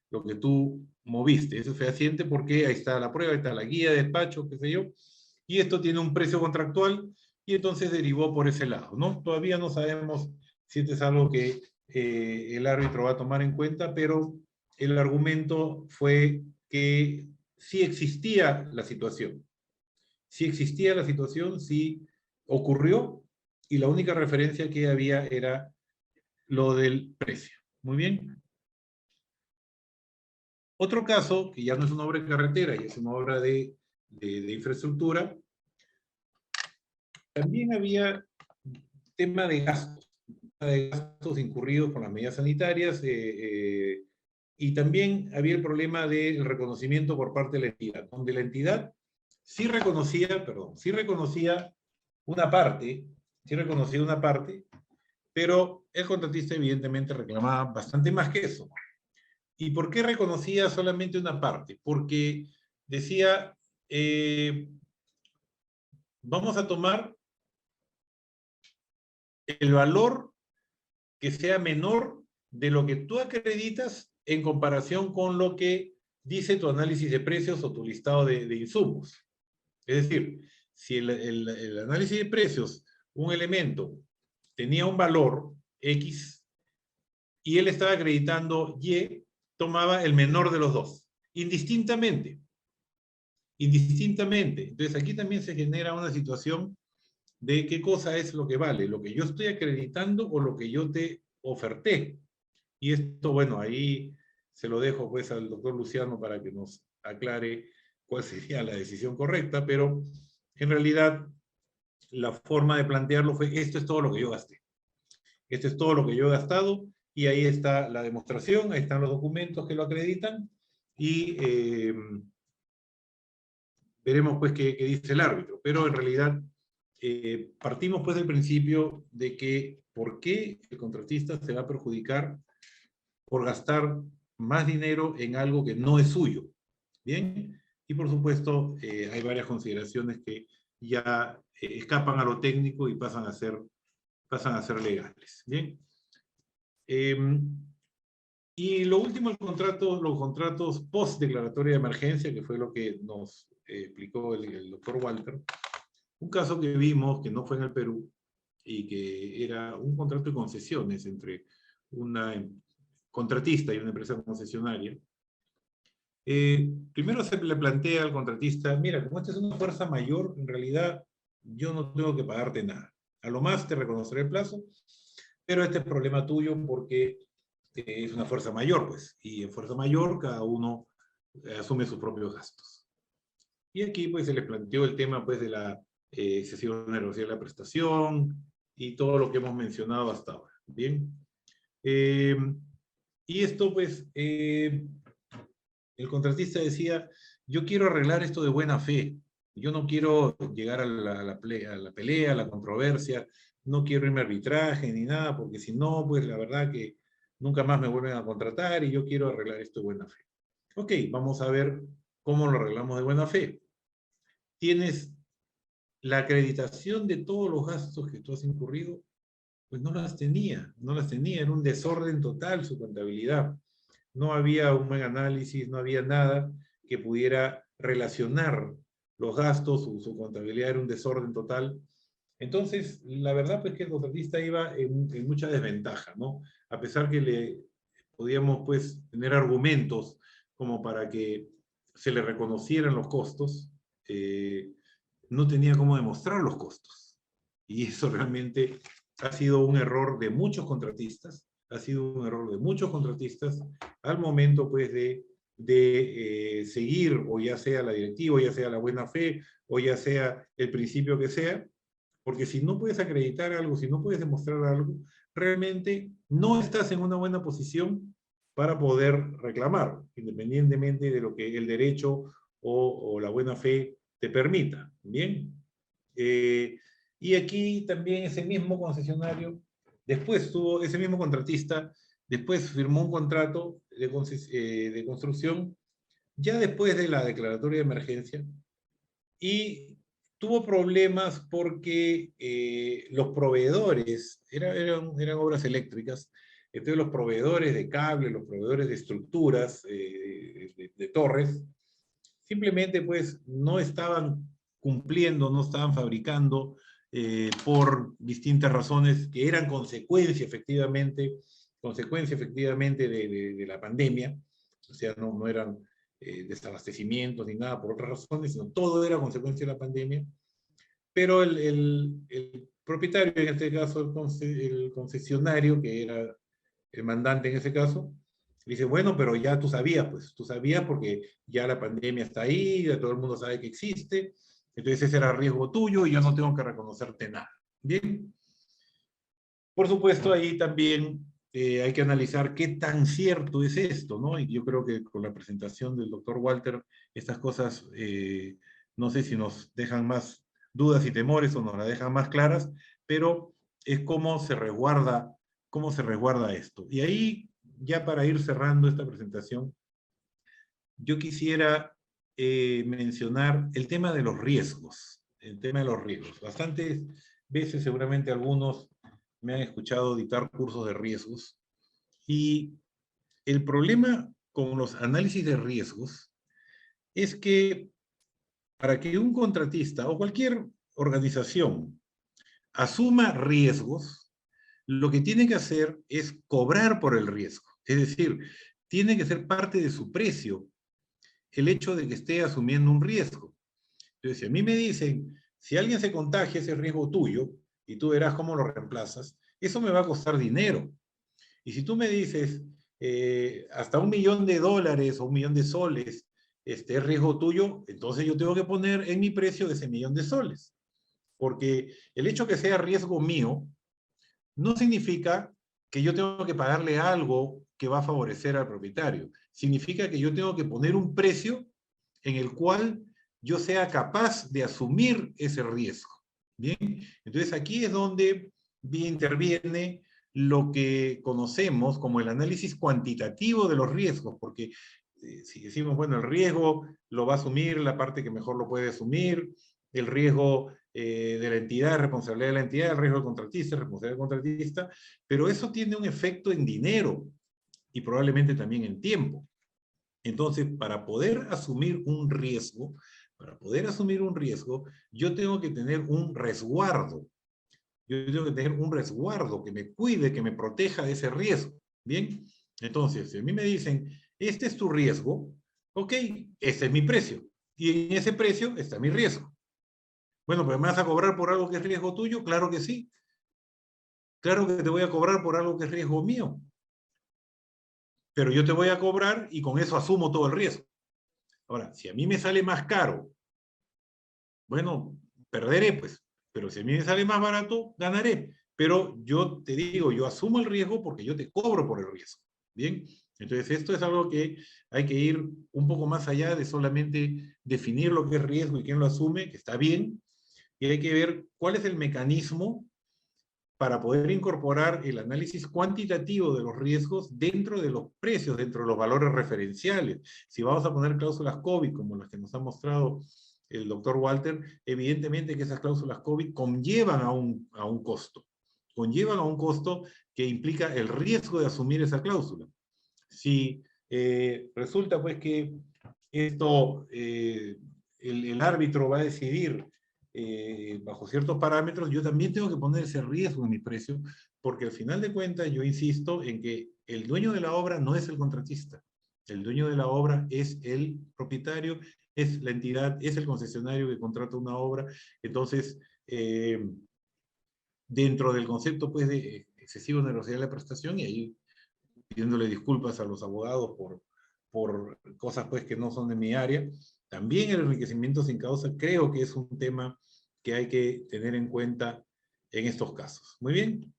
lo que tú moviste. Eso es fehaciente porque ahí está la prueba, ahí está la guía de despacho, qué sé yo, y esto tiene un precio contractual y entonces derivó por ese lado, ¿no? Todavía no sabemos si esto es algo que el árbitro va a tomar en cuenta, pero el argumento fue que sí existía la situación. Sí existía la situación, sí ocurrió, y la única referencia que había era lo del precio. Muy bien. Otro caso, que ya no es una obra de carretera, y es una obra de infraestructura, también había tema de gastos incurridos por las medidas sanitarias, y también había el problema del reconocimiento por parte de la entidad, donde la entidad sí reconocía una parte, pero el contratista evidentemente reclamaba bastante más que eso. ¿Y por qué reconocía solamente una parte? Porque decía, vamos a tomar el valor que sea menor de lo que tú acreditas en comparación con lo que dice tu análisis de precios o tu listado de insumos. Es decir, si el análisis de precios, un elemento, tenía un valor X y él estaba acreditando Y, tomaba el menor de los dos, indistintamente. Indistintamente. Entonces aquí también se genera una situación de qué cosa es lo que vale, lo que yo estoy acreditando o lo que yo te oferté. Y esto, bueno, ahí se lo dejo pues al doctor Luciano para que nos aclare cuál sería la decisión correcta, pero en realidad la forma de plantearlo fue, esto es todo lo que yo gasté. Esto es todo lo que yo he gastado, y ahí está la demostración, ahí están los documentos que lo acreditan, y veremos pues qué dice el árbitro. Pero en realidad partimos pues del principio de que ¿por qué el contratista se va a perjudicar por gastar más dinero en algo que no es suyo? Bien, y por supuesto hay varias consideraciones que ya escapan a lo técnico y pasan a ser legales. Bien. Y lo último, los contratos post-declaratoria de emergencia, que fue lo que nos explicó el doctor Walter. Un caso que vimos, que no fue en el Perú, y que era un contrato de concesiones entre una contratista y una empresa concesionaria. Primero se le plantea al contratista, mira, como esta es una fuerza mayor, en realidad yo no tengo que pagarte nada. A lo más te reconoceré el plazo, pero este es problema tuyo porque es una fuerza mayor, pues, y en fuerza mayor cada uno asume sus propios gastos. Y aquí pues se les planteó el tema pues de la cesión onerosa de la prestación y todo lo que hemos mencionado hasta ahora. Bien. Y esto pues, el contratista decía, yo quiero arreglar esto de buena fe, yo no quiero llegar a la pelea, a la controversia, no quiero irme a arbitraje ni nada, porque si no, pues la verdad que nunca más me vuelven a contratar y yo quiero arreglar esto de buena fe. Ok, vamos a ver cómo lo arreglamos de buena fe. Tienes la acreditación de todos los gastos que tú has incurrido, pues no las tenía, era un desorden total su contabilidad. No había un buen análisis, no había nada que pudiera relacionar los gastos, su contabilidad era un desorden total. Entonces, la verdad es que el contratista iba en mucha desventaja, ¿no? A pesar que le podíamos, pues, tener argumentos como para que se le reconocieran los costos, no tenía cómo demostrar los costos. Y eso realmente ha sido un error de muchos contratistas, al momento, pues, de seguir, o ya sea la directiva, o ya sea la buena fe, o ya sea el principio que sea, porque si no puedes acreditar algo, si no puedes demostrar algo, realmente no estás en una buena posición para poder reclamar, independientemente de lo que el derecho o la buena fe te permita. Bien. Y aquí también ese mismo concesionario, después tuvo, ese mismo contratista, después firmó un contrato de construcción, ya después de la declaratoria de emergencia, y tuvo problemas porque los proveedores, eran obras eléctricas, entonces los proveedores de cable, los proveedores de estructuras, de torres, simplemente pues no estaban cumpliendo, no estaban fabricando por distintas razones que eran consecuencia efectivamente de la pandemia, o sea, no eran desabastecimientos ni nada por otras razones, sino todo era consecuencia de la pandemia. Pero el propietario, en este caso el concesionario, que era el mandante en ese caso, dice, bueno, pero ya tú sabías, pues, tú sabías porque ya la pandemia está ahí, ya todo el mundo sabe que existe, entonces ese era riesgo tuyo y yo no tengo que reconocerte nada. Bien. Por supuesto, ahí también hay que analizar qué tan cierto es esto, ¿no? Y yo creo que con la presentación del doctor Walter, estas cosas, no sé si nos dejan más dudas y temores o nos las dejan más claras, pero es cómo se resguarda esto. Y ahí, ya para ir cerrando esta presentación, yo quisiera mencionar el tema de los riesgos, el tema de los riesgos. Bastantes veces seguramente algunos me han escuchado dictar cursos de riesgos y el problema con los análisis de riesgos es que para que un contratista o cualquier organización asuma riesgos, lo que tiene que hacer es cobrar por el riesgo. Es decir, tiene que ser parte de su precio el hecho de que esté asumiendo un riesgo. Entonces, si a mí me dicen, si alguien se contagia, ese riesgo tuyo, y tú verás cómo lo reemplazas, eso me va a costar dinero. Y si tú me dices, hasta $1.000.000 o $1.000.000 es riesgo tuyo, entonces yo tengo que poner en mi precio ese $1.000.000. Porque el hecho que sea riesgo mío no significa que yo tengo que pagarle algo que va a favorecer al propietario. Significa que yo tengo que poner un precio en el cual yo sea capaz de asumir ese riesgo. Bien, entonces aquí es donde interviene lo que conocemos como el análisis cuantitativo de los riesgos, porque si decimos, bueno, el riesgo lo va a asumir la parte que mejor lo puede asumir, el riesgo de la entidad, responsabilidad de la entidad, el riesgo del contratista, responsabilidad del contratista, pero eso tiene un efecto en dinero y probablemente también en tiempo. Entonces, para poder asumir un riesgo, yo tengo que tener un resguardo. Yo tengo que tener un resguardo que me cuide, que me proteja de ese riesgo. Bien, entonces, si a mí me dicen, este es tu riesgo, ok, este es mi precio. Y en ese precio está mi riesgo. Bueno, pero ¿me vas a cobrar por algo que es riesgo tuyo? Claro que sí. Claro que te voy a cobrar por algo que es riesgo mío. Pero yo te voy a cobrar y con eso asumo todo el riesgo. Ahora, si a mí me sale más caro, bueno, perderé pues. Pero si a mí me sale más barato, ganaré. Pero yo te digo, yo asumo el riesgo porque yo te cobro por el riesgo. Bien, entonces esto es algo que hay que ir un poco más allá de solamente definir lo que es riesgo y quién lo asume, que está bien, y hay que ver cuál es el mecanismo para poder incorporar el análisis cuantitativo de los riesgos dentro de los precios, dentro de los valores referenciales. Si vamos a poner cláusulas COVID, como las que nos ha mostrado el doctor Walter, evidentemente que esas cláusulas COVID conllevan a un costo. Conllevan a un costo que implica el riesgo de asumir esa cláusula. Si resulta pues que esto, el árbitro va a decidir bajo ciertos parámetros, yo también tengo que poner ese riesgo en mi precio, porque al final de cuentas yo insisto en que el dueño de la obra no es el contratista, el dueño de la obra es el propietario, es la entidad, es el concesionario que contrata una obra. Entonces, dentro del concepto pues de excesiva onerosidad de la prestación, y ahí pidiéndole disculpas a los abogados por cosas pues que no son de mi área. También el enriquecimiento sin causa creo que es un tema que hay que tener en cuenta en estos casos. Muy bien,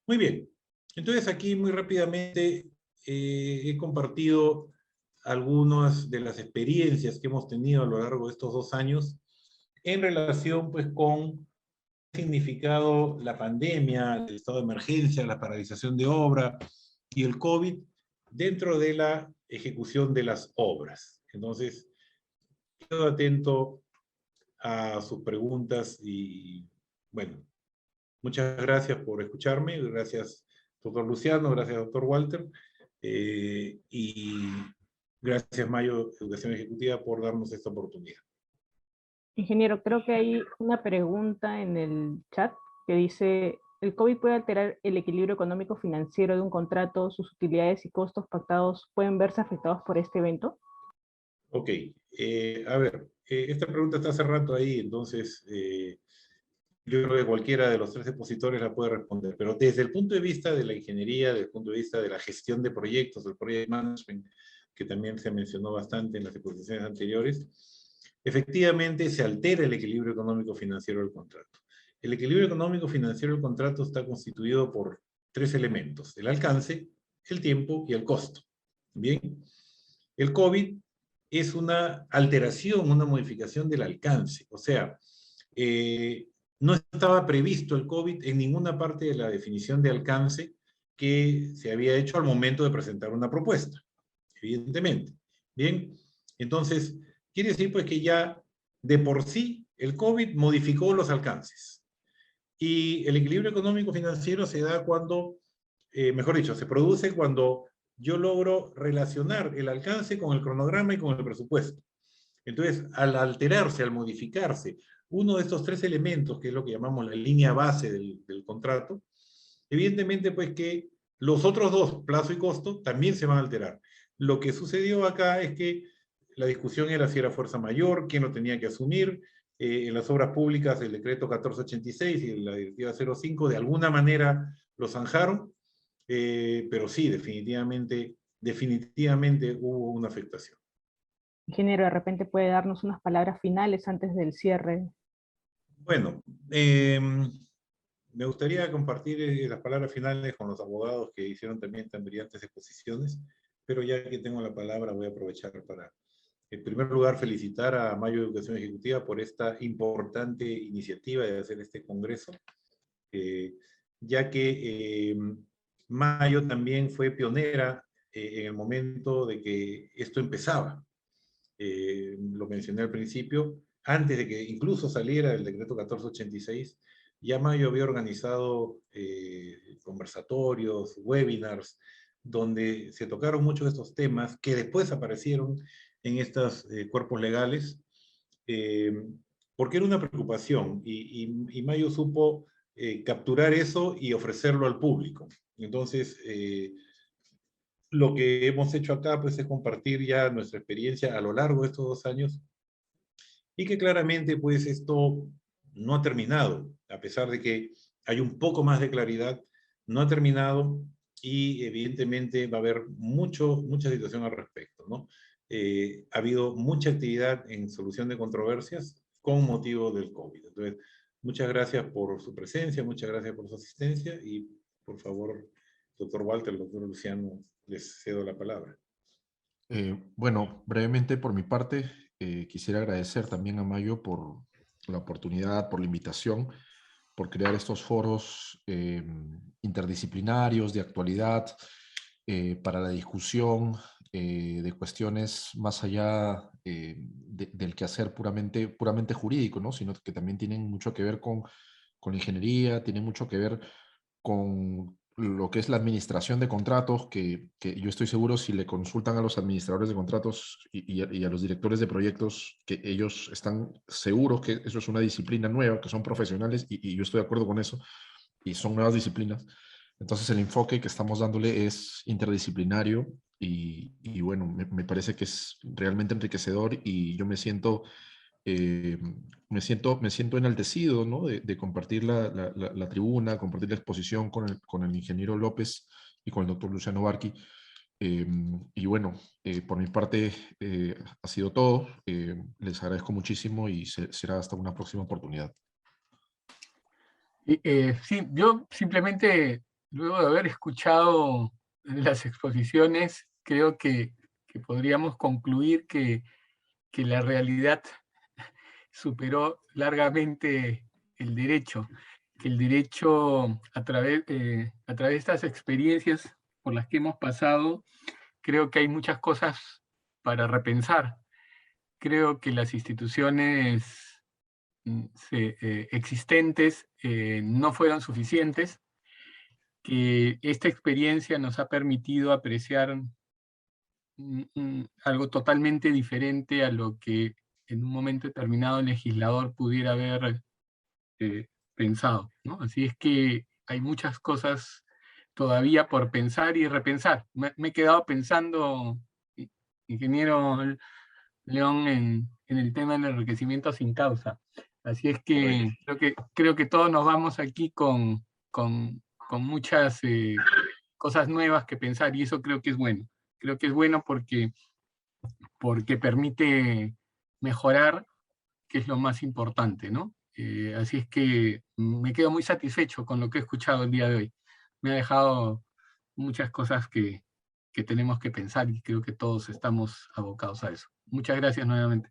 muy bien. Entonces aquí muy rápidamente he compartido algunas de las experiencias que hemos tenido a lo largo de estos 2 años en relación pues con significado la pandemia, el estado de emergencia, la paralización de obra y el COVID dentro de la ejecución de las obras. Entonces, quedo atento a sus preguntas y, bueno, muchas gracias por escucharme, gracias doctor Luciano, gracias doctor Walter, y gracias Mayo Educación Ejecutiva por darnos esta oportunidad. Ingeniero, creo que hay una pregunta en el chat que dice, ¿el COVID puede alterar el equilibrio económico financiero de un contrato? ¿Sus utilidades y costos pactados pueden verse afectados por este evento? Ok, a ver, esta pregunta está hace rato ahí, entonces yo creo que cualquiera de los tres expositores la puede responder, pero desde el punto de vista de la ingeniería, desde el punto de vista de la gestión de proyectos, del project management, que también se mencionó bastante en las exposiciones anteriores, efectivamente se altera el equilibrio económico-financiero del contrato. El equilibrio económico-financiero del contrato está constituido por tres elementos: el alcance, el tiempo y el costo. Bien, el COVID es una alteración, una modificación del alcance. O sea, no estaba previsto el COVID en ninguna parte de la definición de alcance que se había hecho al momento de presentar una propuesta, evidentemente. Bien, entonces, quiere decir pues que ya de por sí el COVID modificó los alcances. Y el equilibrio económico financiero se da cuando, mejor dicho, se produce cuando yo logro relacionar el alcance con el cronograma y con el presupuesto. Entonces, al alterarse, al modificarse uno de estos tres elementos, que es lo que llamamos la línea base del contrato, evidentemente pues que los otros dos, plazo y costo, también se van a alterar. Lo que sucedió acá es que la discusión era si era fuerza mayor, quién lo tenía que asumir. En las obras públicas, el decreto 1486 y la directiva 05 de alguna manera lo zanjaron, pero sí, definitivamente hubo una afectación. Ingeniero, de repente puede darnos unas palabras finales antes del cierre. Bueno, me gustaría compartir las palabras finales con los abogados que hicieron también tan brillantes exposiciones, pero ya que tengo la palabra voy a aprovechar para, en primer lugar, felicitar a Mayo Educación Ejecutiva por esta importante iniciativa de hacer este congreso, eh, ya que Mayo también fue pionera en el momento de que esto empezaba. Lo mencioné al principio, antes de que incluso saliera el decreto 1486, ya Mayo había organizado conversatorios, webinars, donde se tocaron muchos de estos temas que después aparecieron en estos cuerpos legales, eh, porque era una preocupación y Mayo supo capturar eso y ofrecerlo al público. Entonces, lo que hemos hecho acá pues, es compartir ya nuestra experiencia a lo largo de estos 2 años y que claramente pues esto no ha terminado, a pesar de que hay un poco más de claridad, no ha terminado y evidentemente va a haber mucha situación al respecto, ¿no? Ha habido mucha actividad en solución de controversias con motivo del COVID. Entonces, muchas gracias por su presencia, muchas gracias por su asistencia y por favor, doctor Walter, doctor Luciano, les cedo la palabra. Bueno, brevemente por mi parte, quisiera agradecer también a Mayo por la oportunidad, por la invitación, por crear estos foros interdisciplinarios de actualidad para la discusión de cuestiones más allá del quehacer puramente jurídico, ¿no? Sino que también tienen mucho que ver con la ingeniería, tienen mucho que ver con lo que es la administración de contratos, que yo estoy seguro si le consultan a los administradores de contratos y a los directores de proyectos, que ellos están seguros que eso es una disciplina nueva, que son profesionales, y yo estoy de acuerdo con eso, y son nuevas disciplinas. Entonces el enfoque que estamos dándole es interdisciplinario y bueno, me parece que es realmente enriquecedor y yo eh, me siento enaltecido, ¿no? de compartir la tribuna, compartir la exposición con el ingeniero López y con el doctor Luciano Barqui. Y bueno, por mi parte ha sido todo. Les agradezco muchísimo y será hasta una próxima oportunidad. Sí, yo simplemente, luego de haber escuchado las exposiciones, creo que podríamos concluir que la realidad superó largamente el derecho, que el derecho a través de estas experiencias por las que hemos pasado, creo que hay muchas cosas para repensar. Creo que las instituciones existentes no fueron suficientes, que esta experiencia nos ha permitido apreciar algo totalmente diferente a lo que en un momento determinado el legislador pudiera haber pensado, ¿no? Así es que hay muchas cosas todavía por pensar y repensar. Me he quedado pensando, ingeniero León en el tema del enriquecimiento sin causa. Así es que creo que todos nos vamos aquí con muchas cosas nuevas que pensar, y eso creo que es bueno. Creo que es bueno porque permite mejorar, que es lo más importante, ¿no? Así es que me quedo muy satisfecho con lo que he escuchado el día de hoy. Me ha dejado muchas cosas que tenemos que pensar, y creo que todos estamos abocados a eso. Muchas gracias nuevamente.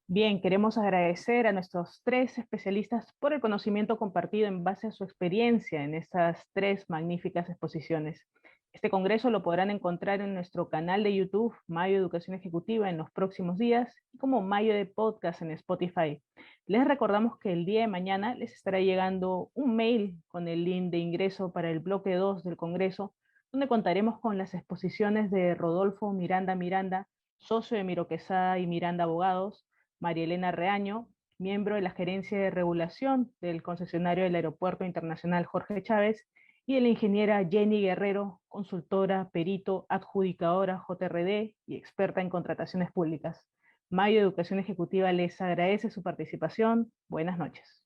Bien, queremos agradecer a nuestros 3 especialistas por el conocimiento compartido en base a su experiencia en estas 3 magníficas exposiciones. Este congreso lo podrán encontrar en nuestro canal de YouTube, Mayo Educación Ejecutiva, en los próximos días, y como Mayo de Podcast en Spotify. Les recordamos que el día de mañana les estará llegando un mail con el link de ingreso para el bloque 2 del congreso, donde contaremos con las exposiciones de Rodolfo Miranda, socio de Miro Quesada y Miranda Abogados, María Elena Reaño, miembro de la Gerencia de Regulación del concesionario del Aeropuerto Internacional Jorge Chávez, y de la ingeniera Jenny Guerrero, consultora, perito, adjudicadora JRD y experta en contrataciones públicas. Mayo Educación Ejecutiva les agradece su participación. Buenas noches.